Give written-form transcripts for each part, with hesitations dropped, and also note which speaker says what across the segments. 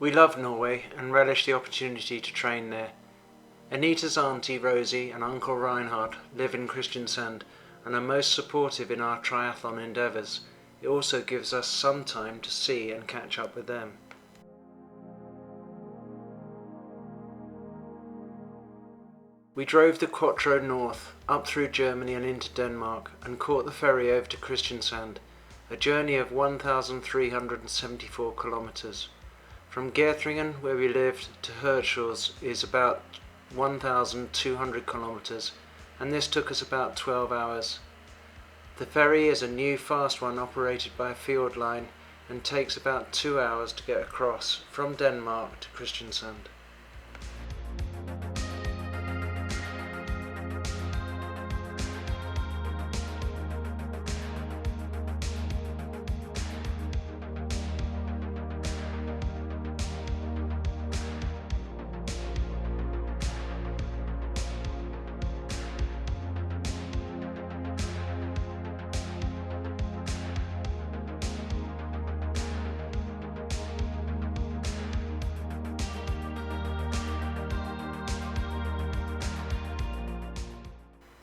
Speaker 1: We love Norway and relish the opportunity to train there. Anita's auntie Rosie and Uncle Reinhard live in Kristiansand and are most supportive in our triathlon endeavours. It also gives us some time to see and catch up with them. We drove the Quattro north, up through Germany and into Denmark, and caught the ferry over to Kristiansand, a journey of 1,374 kilometres. From Geertringen, where we lived, to Hirtshals is about 1,200 kilometres, and this took us about 12 hours. The ferry is a new fast one operated by a field line and takes about 2 hours to get across from Denmark to Kristiansand.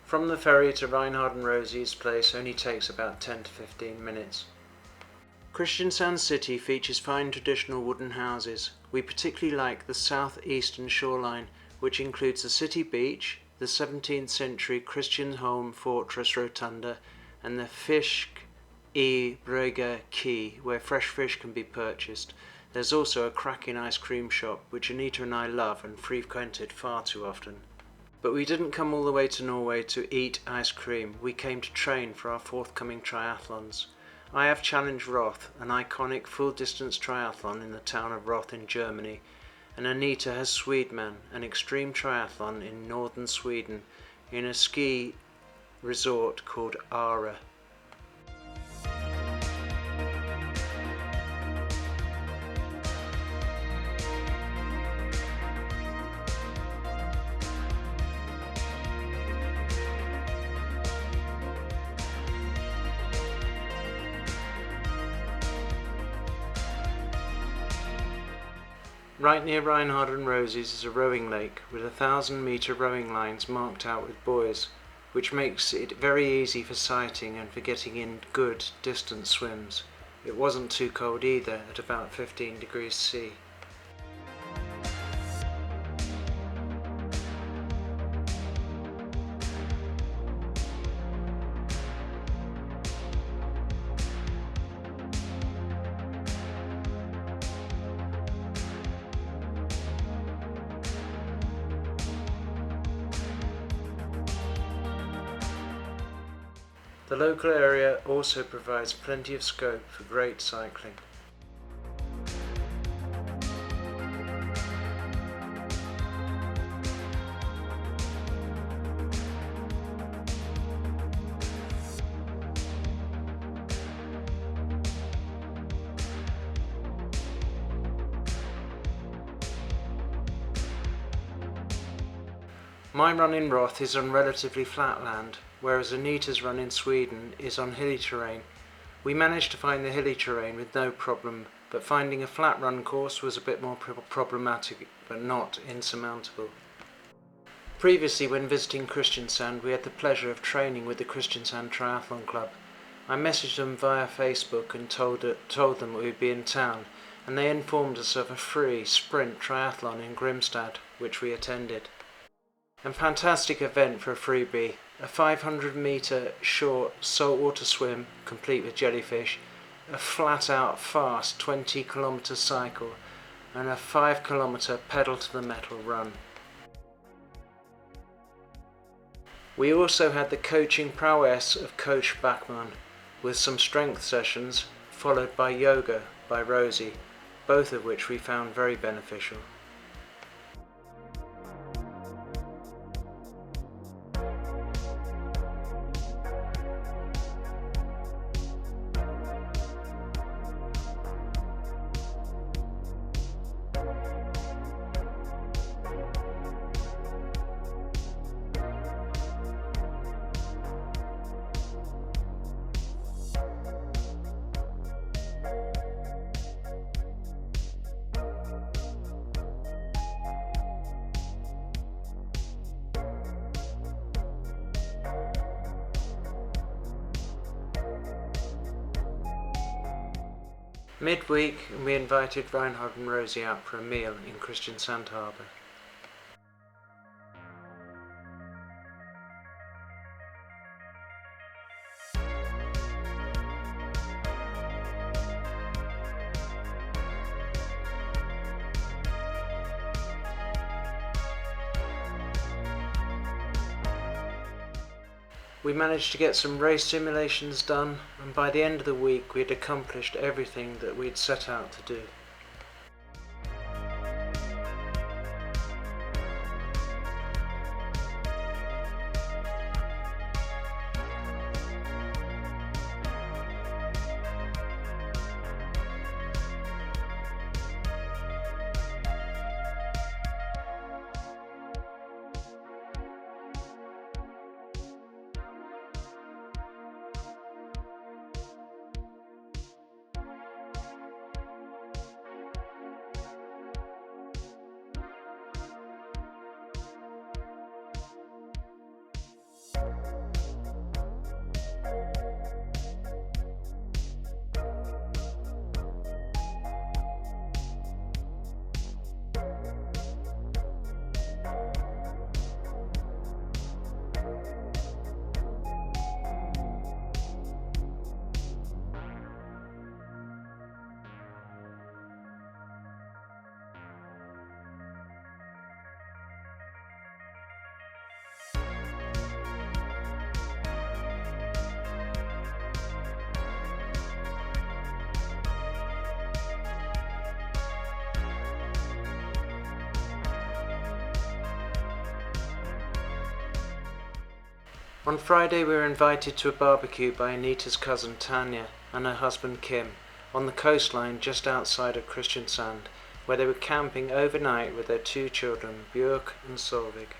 Speaker 1: From the ferry to Reinhard and Rosie's place only takes about 10 to 15 minutes. Kristiansand city features fine traditional wooden houses. We particularly like the south-eastern shoreline, which includes the city beach, the 17th century Christiansholm fortress rotunda, and the Fisk I Brygge quay, where fresh fish can be purchased. There's also a cracking ice cream shop, which Anita and I love and frequented far too often. But we didn't come all the way to Norway to eat ice cream. We came to train for our forthcoming triathlons. I have challenged Roth, an iconic full-distance triathlon in the town of Roth in Germany, and Anita has Swedman, an extreme triathlon in northern Sweden, in a ski resort called Ara. Right near Reinhard and Rosie's is a rowing lake with 1,000-metre rowing lines marked out with buoys, which makes it very easy for sighting and for getting in good distance swims. It wasn't too cold either, at about 15 degrees C. The local area also provides plenty of scope for great cycling. My run in Roth is on relatively flat land, whereas Anita's run in Sweden is on hilly terrain. We managed to find the hilly terrain with no problem, but finding a flat run course was a bit more problematic, but not insurmountable. Previously, when visiting Kristiansand, we had the pleasure of training with the Kristiansand Triathlon Club. I messaged them via Facebook and told them we would be in town, and they informed us of a free sprint triathlon in Grimstad, which we attended. A fantastic event for a freebie, a 500-metre short saltwater swim, complete with jellyfish, a flat-out fast 20-kilometre cycle, and a 5-kilometre pedal-to-the-metal run. We also had the coaching prowess of Coach Bachmann, with some strength sessions, followed by yoga by Rosie, both of which we found very beneficial. Midweek, we invited Reinhard and Rosie out for a meal in Kristiansand harbour. We managed to get some race simulations done, and by the end of the week we had accomplished everything that we'd set out to do. On Friday we were invited to a barbecue by Anita's cousin Tanya and her husband Kim on the coastline just outside of Kristiansand, where they were camping overnight with their 2 children, Björk and Solvig.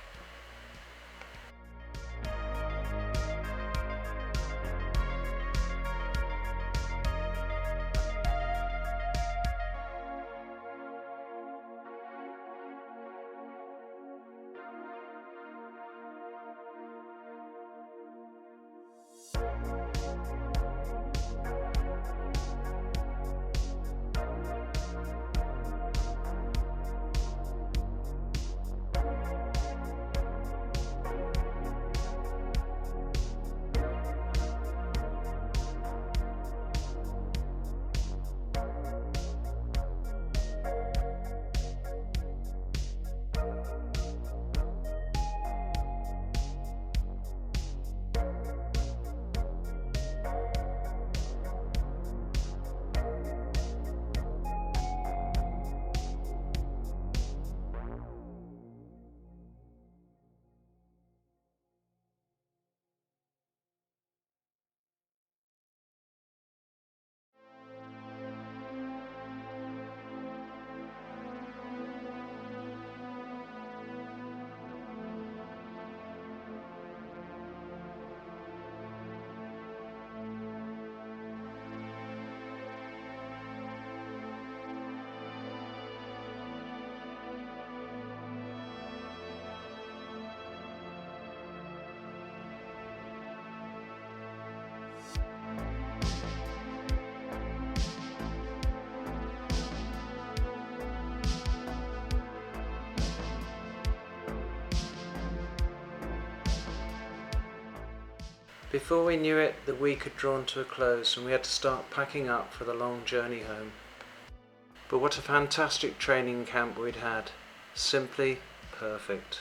Speaker 1: Before we knew it, the week had drawn to a close and we had to start packing up for the long journey home. But what a fantastic training camp we'd had. Simply perfect.